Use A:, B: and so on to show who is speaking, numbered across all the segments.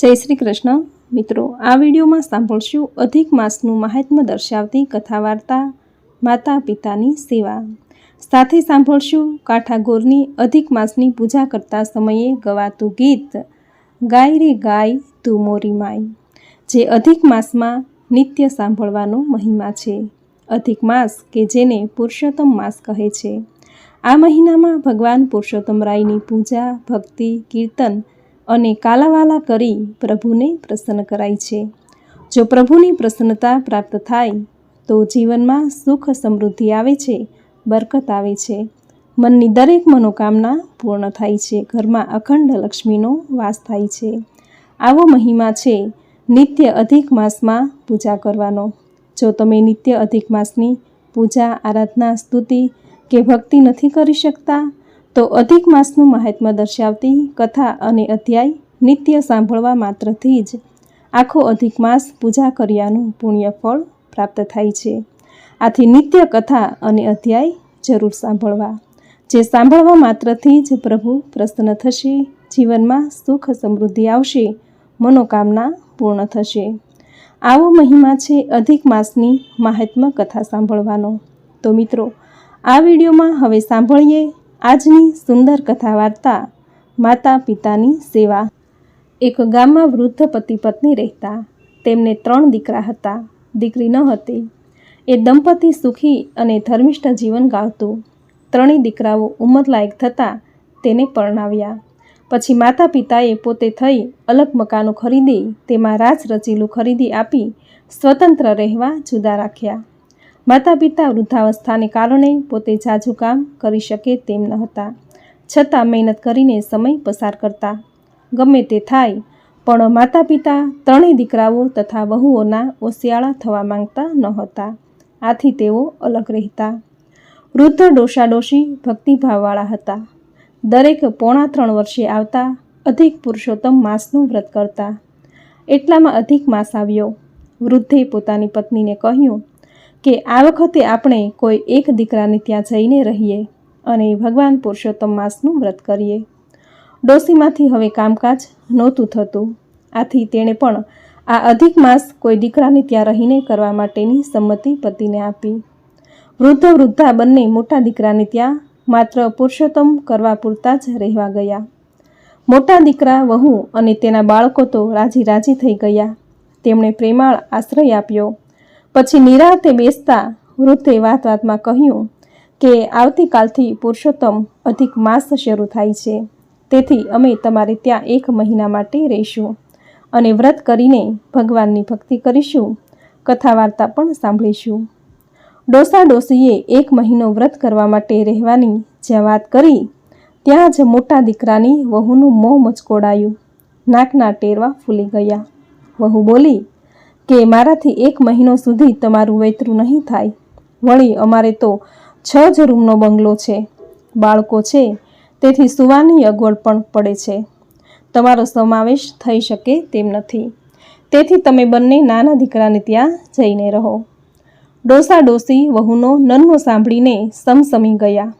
A: જય શ્રી કૃષ્ણ મિત્રો, આ વિડીયોમાં સાંભળશું અધિક માસનું મહાત્મ્ય દર્શાવતી કથા વાર્તા માતા પિતાની સેવા. સાથે સાંભળશું કાઠાગોરની અધિક માસની પૂજા કરતા સમયે ગવાતું ગીત ગાય રે ગાય તું મોરી માય, જે અધિક માસમાં નિત્ય સાંભળવાનો મહિમા છે. અધિક માસ કે જેને પુરુષોત્તમ માસ કહે છે. આ મહિનામાં ભગવાન પુરુષોત્તમ રાયની પૂજા, ભક્તિ, કીર્તન અને કાલાવાલા કરી પ્રભુને પ્રસન્ન કરાય છે. જો પ્રભુની પ્રસન્નતા પ્રાપ્ત થાય તો જીવનમાં સુખ સમૃદ્ધિ આવે છે, બરકત આવે છે, મનની દરેક મનોકામના પૂર્ણ થાય છે, ઘરમાં અખંડ લક્ષ્મીનો વાસ થાય છે. આવો મહિમા છે નિત્ય અધિક માસમાં પૂજા કરવાનો. જો તમે નિત્ય અધિક માસની પૂજા, આરાધના, સ્તુતિ કે ભક્તિ નથી કરી શકતા તો અધિક માસનું મહાત્મ્ય દર્શાવતી કથા અને અધ્યાય નિત્ય સાંભળવા માત્રથી જ આખો અધિક માસ પૂજા કર્યાનું પુણ્ય ફળ પ્રાપ્ત થાય છે. આથી નિત્ય કથા અને અધ્યાય જરૂર સાંભળવા. જે સાંભળવા માત્રથી જ પ્રભુ પ્રસન્ન થશે, જીવનમાં સુખ સમૃદ્ધિ આવશે, મનોકામના પૂર્ણ થશે. આવો મહિમા છે અધિક માસની મહાત્મ્ય કથા સાંભળવાનો. તો મિત્રો, આ વિડીયોમાં હવે સાંભળીએ આજની સુંદર કથા વાર્તા માતા પિતાની સેવા. એક ગામમાં વૃદ્ધ પતિ પત્ની રહેતા. તેમને 3 દીકરા હતા, દીકરી ન હતી. એ દંપતી સુખી અને ધર્મિષ્ઠ જીવન ગાળતું. 3 દીકરાઓ ઉંમરલાયક થતાં તેને પરણાવ્યા. પછી માતા પિતાએ પોતે થઈ અલગ મકાનો ખરીદી તેમાં રાજ રચીલું ખરીદી આપી સ્વતંત્ર રહેવા જુદા રાખ્યા. માતા પિતા વૃદ્ધાવસ્થાને કારણે પોતે જાજુ કામ કરી શકે તેમ ન હતા, છતાં મહેનત કરીને સમય પસાર કરતા. ગમે તે થાય પણ માતા પિતા 3 દીકરાઓ તથા વહુઓના ઓશિયાળા થવા માંગતા ન હતા. આથી તેઓ અલગ રહેતા. વૃદ્ધ ડોશા ડોશી ભક્તિભાવવાળા હતા. દરેક પોણા 3 વર્ષે આવતા અધિક પુરુષોત્તમ માસનું વ્રત કરતા. એટલામાં અધિક માસ આવ્યો. વૃદ્ધે પોતાની પત્નીને કહ્યું કે આ વખતે આપણે કોઈ એક દીકરાને ત્યાં જઈને રહીએ અને ભગવાન પુરુષોત્તમ માસનું વ્રત કરીએ. ડોશીમાંથી હવે કામકાજ નહોતું થતું. આથી તેણે પણ આ અધિક માસ કોઈ દીકરાને ત્યાં રહીને કરવા માટેની સંમતિ પતિને આપી. વૃદ્ધા બંને મોટા દીકરાને ત્યાં માત્ર પુરુષોત્તમ કરવા પૂરતા જ રહેવા ગયા. મોટા દીકરા, વહુ અને તેના બાળકો તો રાજી થઈ ગયા. તેમણે પ્રેમાળ આશ્રય આપ્યો. પછી નિરાંતે બેસતા વૃદ્ધે વાતમાં કહ્યું કે આવતીકાલથી પુરુષોત્તમ અધિક માસ શરૂ થાય છે, તેથી અમે તમારે ત્યાં 1 મહિના માટે રહીશું અને વ્રત કરીને ભગવાનની ભક્તિ કરીશું, કથા વાર્તા પણ સાંભળીશું. ડોસા ડોશીએ 1 મહિનો વ્રત કરવા માટે રહેવાની જ્યાં વાત કરી ત્યાં જ મોટા દીકરાની વહુનું મોં મચકોડાયું. નાકના ટેરવા ફૂલી ગયા. વહુ બોલી કે મારાથી 1 મહિનો સુધી તમારું વૈતરું નહીં થાય. વળી અમારે તો 6 જ રૂમનો બંગલો છે, બાળકો છે, તેથી સુવાની અગવડ પણ પડે છે. તમારો સમાવેશ થઈ શકે તેમ નથી. તેથી તમે બંને નાના દીકરાને ત્યાં જઈને રહો. ડોસા ડોશી વહુનો નન્હો સાંભળીને સમસમી ગયા,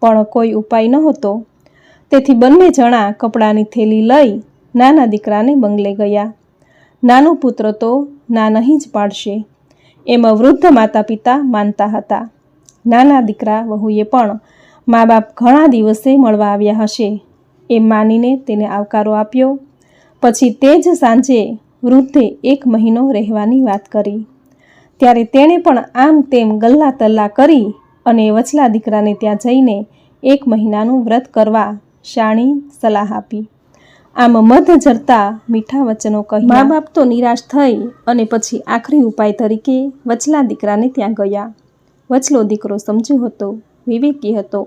A: પણ કોઈ ઉપાય નહોતો. તેથી બંને જણા કપડાની થેલી લઈ નાના દીકરાને બંગલે ગયા. નાનો પુત્ર તો ના નહીં જ પાડશે એમ વૃદ્ધ માતા પિતા માનતા હતા. નાના દીકરા વહુએ પણ મા બાપ ઘણા દિવસે મળવા આવ્યા હશે એમ માનીને તેને આવકારો આપ્યો. પછી તે જ સાંજે વૃદ્ધે 1 મહિનો રહેવાની વાત કરી. ત્યારે તેણે પણ આમ તેમ ગલ્લા તલ્લા કરી અને વચલા દીકરાને ત્યાં જઈને 1 મહિનાનું વ્રત કરવા શાણી સલાહ આપી. આમ મધ જરતા મીઠા વચનો કહી મા બાપ તો નિરાશ થઈ અને પછી આખરી ઉપાય તરીકે વચલા દીકરાને ત્યાં ગયા. વચલો દીકરો સમજુ હતો, વિવેકી હતો,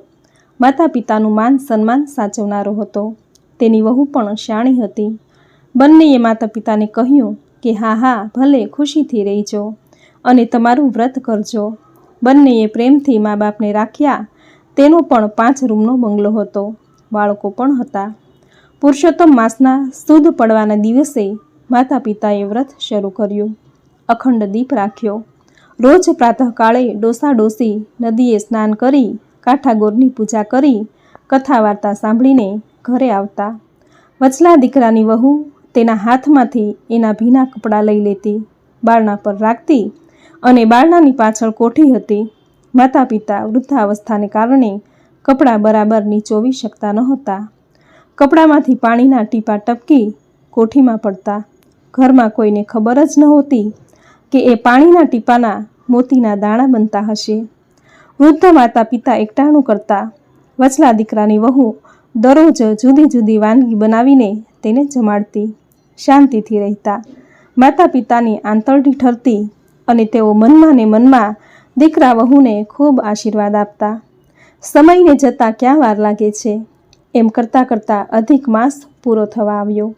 A: માતા પિતાનું માન સન્માન સાચવનારો હતો. તેની વહુ પણ શાણી હતી. બંનેએ માતા પિતાને કહ્યું કે હા ભલે, ખુશીથી રહેજો અને તમારું વ્રત કરજો. બંનેએ પ્રેમથી મા બાપને રાખ્યા. તેનો પણ 5 રૂમનો બંગલો હતો, બાળકો પણ હતા. પુરુષોત્તમ માસના સુદ પડવાના દિવસે માતા પિતાએ વ્રત શરૂ કર્યું. અખંડ દીપ રાખ્યો. રોજ પ્રાતઃકાળે ડોસા ડોશી નદીએ સ્નાન કરી કાઠાગોરની પૂજા કરી કથા વાર્તા સાંભળીને ઘરે આવતા. વચલા દીકરાની વહુ તેના હાથમાંથી એના ભીના કપડાં લઈ લેતી, બારણા પર રાખતી અને બારણાની પાછળ કોઠી હતી. માતા પિતા વૃદ્ધાવસ્થાને કારણે કપડાં બરાબર નીચોવી શકતા નહોતા. કપડામાંથી પાણીના ટીપાં ટપકી કોઠીમાં પડતા. ઘરમાં કોઈને ખબર જ નહોતી કે એ પાણીના ટીપાના મોતીના દાણા બનતા હશે. વૃદ્ધ માતા પિતા એકટાણું કરતા. વચલા દીકરાની વહુ દરરોજ જુદી જુદી વાનગી બનાવીને તેને જમાડતી. શાંતિથી રહેતા. માતા પિતાની આંતરડી ઠરતી અને તેઓ મનમાં ને મનમાં દીકરા વહુને ખૂબ આશીર્વાદ આપતા. સમયને જતાં ક્યાં વાર લાગે છે, એમ કરતાં કરતાં અધિક માસ પૂરો થવા આવ્યો.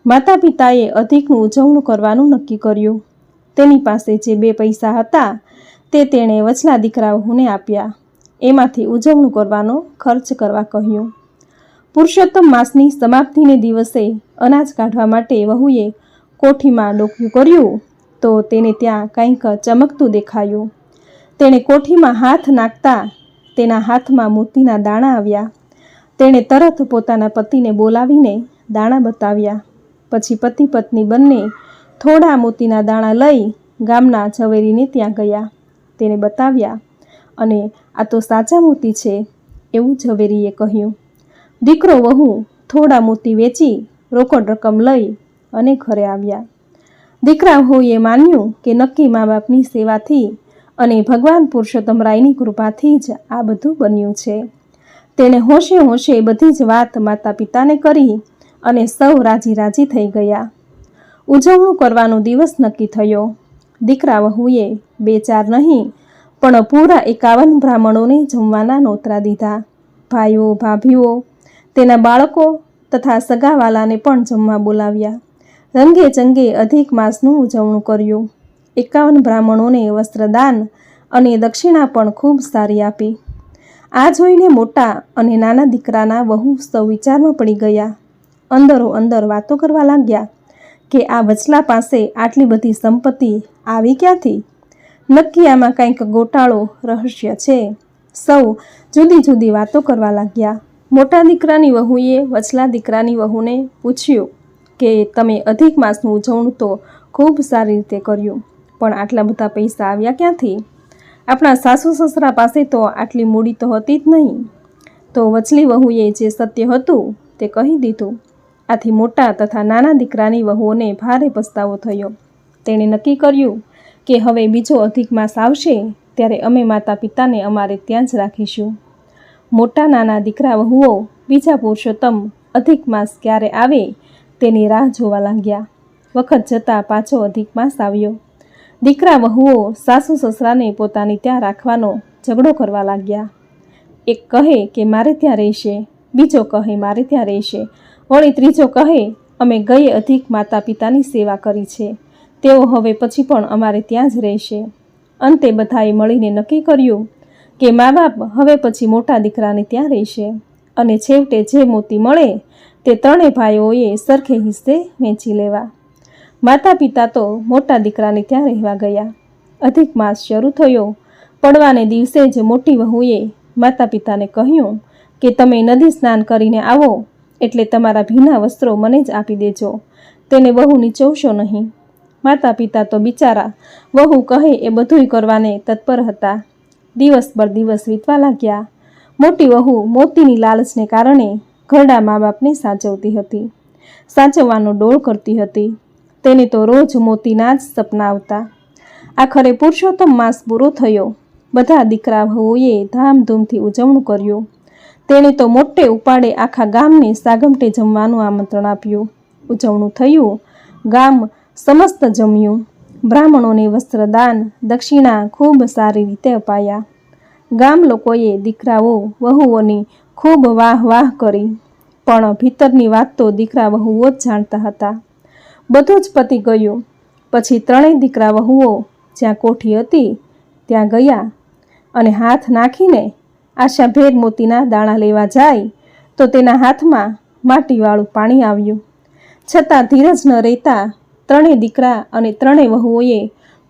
A: માતા પિતાએ અધિકનું ઉજવણું કરવાનું નક્કી કર્યું. તેની પાસે જે 2 પૈસા હતા તે તેણે વચલા દીકરા વહુને આપ્યા. એમાંથી ઉજવણું કરવાનો ખર્ચ કરવા કહ્યું. પુરુષોત્તમ માસની સમાપ્તિને દિવસે અનાજ કાઢવા માટે વહુએ કોઠીમાં ડોક્યું કર્યું તો તેને ત્યાં કંઈક ચમકતું દેખાયું. તેણે કોઠીમાં હાથ નાખતા તેના હાથમાં મોતીના દાણા આવ્યા. તેણે તરત પોતાના પતિને બોલાવીને દાણા બતાવ્યા. પછી પતિ પત્ની બંને થોડા મોતીના દાણા લઈ ગામના ઝવેરીને ત્યાં ગયા. તેને બતાવ્યા અને આ તો સાચા મોતી છે એવું ઝવેરીએ કહ્યું. દીકરો વહુ થોડા મોતી વેચી રોકડ રકમ લઈ અને ઘરે આવ્યા. દીકરા વહુએ માન્યું કે નક્કી મા બાપની સેવાથી અને ભગવાન પુરુષોત્તમ રાયની કૃપાથી જ આ બધું બન્યું છે. તેને હોશે હોશે બધી જ વાત માતા પિતાને કરી અને સૌ રાજી રાજી થઈ ગયા. ઉજવણું કરવાનો દિવસ નક્કી થયો. દીકરા વહુએ 2-4 નહીં પણ પૂરા 51 બ્રાહ્મણોને જમવાના નોતરા દીધા. ભાઈઓ ભાભીઓ તેના બાળકો તથા સગાવાલાને પણ જમવા બોલાવ્યા. રંગે ચંગે અધિક માસનું ઉજવણું કર્યું. 51 બ્રાહ્મણોને વસ્ત્રદાન અને દક્ષિણા પણ ખૂબ સારી આપી. આ જોઈને મોટા અને નાના દીકરાના વહુ સૌ વિચારમાં પડી ગયા. અંદરો અંદર વાતો કરવા લાગ્યા કે આ વચલા પાસે આટલી બધી સંપત્તિ આવી ક્યાંથી? નક્કી આમાં કંઈક ગોટાળો રહસ્ય છે. સૌ જુદી જુદી વાતો કરવા લાગ્યા. મોટા દીકરાની વહુએ વચલા દીકરાની વહુને પૂછ્યું કે તમે અધિક માસનું ઉજવણું તો ખૂબ સારી રીતે કર્યું, પણ આટલા બધા પૈસા આવ્યા ક્યાંથી? આપણા સાસુ સસરા પાસે તો આટલી મૂડી તો હતી જ નહીં. તો વચલી વહુએ જે સત્ય હતું તે કહી દીધું. આથી મોટા તથા નાના દીકરાની વહુઓને ભારે પસ્તાવો થયો. તેણે નક્કી કર્યું કે હવે બીજો અધિક માસ આવશે ત્યારે અમે માતા પિતાને અમારે ત્યાં જ રાખીશું. મોટા નાના દીકરા વહુઓ બીજા પુરુષોત્તમ અધિક માસ ક્યારે આવે તેની રાહ જોવા લાગ્યા. વખત જતાં પાછો અધિક માસ આવ્યો. દીકરા વહુઓ સાસુ સસરાને પોતાની ત્યાં રાખવાનો ઝઘડો કરવા લાગ્યા. એક કહે કે મારે ત્યાં રહેશે, બીજો કહે મારે ત્યાં રહેશે, વળી ત્રીજો કહે અમે ગયે અધિક માતા પિતાની સેવા કરી છે, તેઓ હવે પછી પણ અમારે ત્યાં જ રહેશે. અંતે બધાએ મળીને નક્કી કર્યું કે મા બાપ હવે પછી મોટા દીકરાને ત્યાં રહેશે અને છેવટે જે મોતી મળે તે 3 ભાઈઓએ સરખે હિસ્સે વેચી લેવા. માતા પિતા તો મોટા દીકરાને ત્યાં રહેવા ગયા. અધિક માસ શરૂ થયો. પડવાને દિવસે જ મોટી વહુએ માતા પિતાને કહ્યું કે તમે નદી સ્નાન કરીને આવો એટલે તમારા ભીના વસ્ત્રો મને જ આપી દેજો, તેને વહુ નીચવશો નહીં. માતા પિતા તો બિચારા વહુ કહે એ બધુંય કરવાને તત્પર હતા. દિવસ પર દિવસ વીતવા લાગ્યા. મોટી વહુ મોતીની લાલચને કારણે ઘરડા મા બાપને સાચવતી હતી, સાચવવાનો ડોળ કરતી હતી. તેને તો રોજ મોતીના જ સપના આવતા. આખરે પુરુષોત્તમ માસ પૂરો થયો. બધા દીકરા વહુએ ધામધૂમથી ઉજવણું કર્યું. તેણે તો મોટે ઉપાડે આખા ગામને સાગમટે જમવાનું આમંત્રણ આપ્યું. ઉજવણું થયું. ગામ સમસ્ત જમ્યું. બ્રાહ્મણોને વસ્ત્રદાન દક્ષિણા ખૂબ સારી રીતે અપાયા. ગામ લોકોએ દીકરાઓ વહુઓની ખૂબ વાહ વાહ કરી, પણ ભીતરની વાત તો દીકરા વહુઓ જ જાણતા હતા. બધું જ પતી ગયું. પછી 3 દીકરા વહુઓ જ્યાં કોઠી હતી ત્યાં ગયા અને હાથ નાખીને આશાભેર મોતીના દાણા લેવા જાય તો તેના હાથમાં માટીવાળું પાણી આવ્યું. છતાં ધીરજ ન રહેતા 3 દીકરા અને 3 વહુઓએ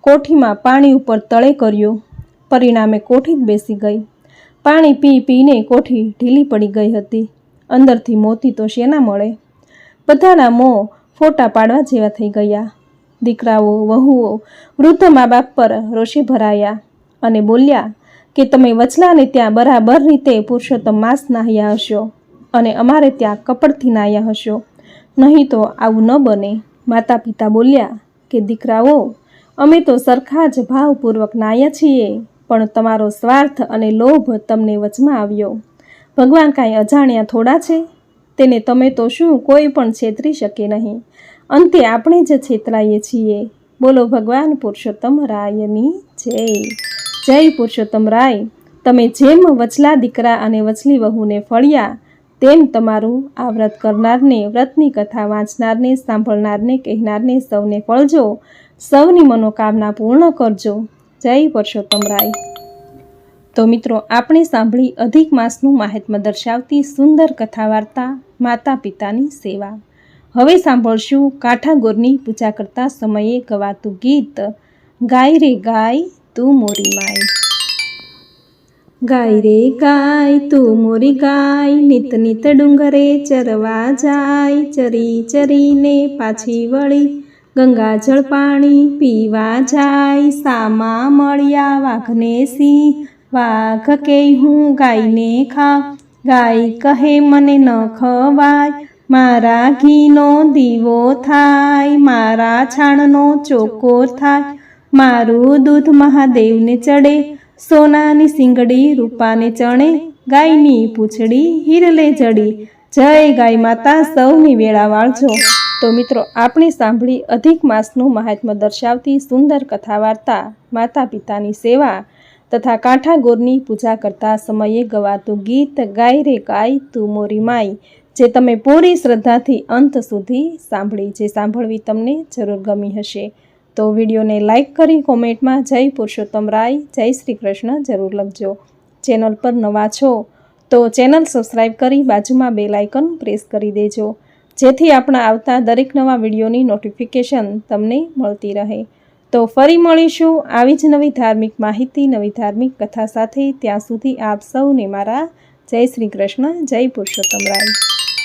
A: કોઠીમાં પાણી ઉપર તળે કર્યું. પરિણામે કોઠી જ બેસી ગઈ. પાણી પી પીને કોઠી ઢીલી પડી ગઈ હતી. અંદરથી મોતી તો શેના મળે? બધાના મોં ફોટા પાડવા જેવા થઈ ગયા. દીકરાઓ, વહુઓ વૃદ્ધ મા બાપ પર રોષે ભરાયા અને બોલ્યા કે તમે વચલાને ત્યાં બરાબર રીતે પુરુષોત્તમ માસ નાહ્યા હશો અને અમારે ત્યાં કપડથી નાહ્યા હશો, નહીં તો આવું ન બને. માતા પિતા બોલ્યા કે દીકરાઓ, અમે તો સરખા જ ભાવપૂર્વક નાહ્યા છીએ, પણ તમારો સ્વાર્થ અને લોભ તમને વચમાં આવ્યો. ભગવાન કાંઈ અજાણ્યા થોડા છે? તેને તમે તો શું કોઈ પણ છેતરી શકે નહીં. અંતે આપણે જ છેતરાઈએ છીએ. બોલો ભગવાન પુરુષોત્તમ રાયની જય. જય પુરુષોત્તમ રાય. તમે જેમ વચલા દીકરા અને વચલી વહુને ફળ્યા, તેમ તમારું આ વ્રત કરનારને, વ્રતની કથા વાંચનારને, સાંભળનારને, કહેનારને સૌને ફળજો. સૌની મનોકામના પૂર્ણ કરજો. જય પુરુષોત્તમ રાય. તો મિત્રો, આપણે સાંભળી અધિક માસનું મહાત્મ્ય દર્શાવતી સુંદર કથા વાર્તા માતા પિતાની સેવા. હવે સાંભળશું કાઠાગોરની પૂજા કરતા સમયે ગવાતું ગીત, ગાય રે ગાય તું મોરી માય. ગાય રે ગાય તું મોરી ગાય, નિત નિત ડુંગરે ચરવા જાય, ચરી ચરીને પાછી વળી ગંગાજળ પાણી પીવા જાય. સામા મળ્યા વાઘને સિંહ, વાઘ કે હું ગાયને ખાવ, ગાય કહે મને ન ખવાય, મારા ઘીનો દીવો થાય, મારા છાણનો ચોકોર થાય, મારું દૂધ મહાદેવને ચડે, સોનાની સિંગડી રૂપાને ચણે, ગાયની પૂંછડી હિરલે જડી. જય ગાય માતા, સૌની વેળા વાળજો. તો મિત્રો, આપણે સાંભળી અધિક માસનું મહાત્મ્ય દર્શાવતી સુંદર કથા વાર્તા માતા પિતાની સેવા તથા કાંઠાગોરની પૂજા કરતા સમયે ગવાતું ગીત, ગાય રે ગાય તું મોરી માય, જે તમે પૂરી શ્રદ્ધાથી અંત સુધી સાંભળી. જે સાંભળવી તમને જરૂર ગમી હશે. તો વિડીયોને લાઈક કરી કોમેન્ટમાં જય પુરુષોત્તમ રાય, જય શ્રી કૃષ્ણ જરૂર લખજો. ચેનલ પર નવા છો તો ચેનલ સબસ્ક્રાઈબ કરી બાજુમાં બેલ આઇકન પ્રેસ કરી દેજો, જેથી આપણા આવતા દરેક નવા વિડીયોની નોટિફિકેશન તમને મળતી રહે. તો ફરી મળીશું આવી જ નવી ધાર્મિક માહિતી, નવી ધાર્મિક કથા સાથે. ત્યાં સુધી આપ સૌને મારા જય શ્રી કૃષ્ણ, જય પુરુષોત્તમ રાય.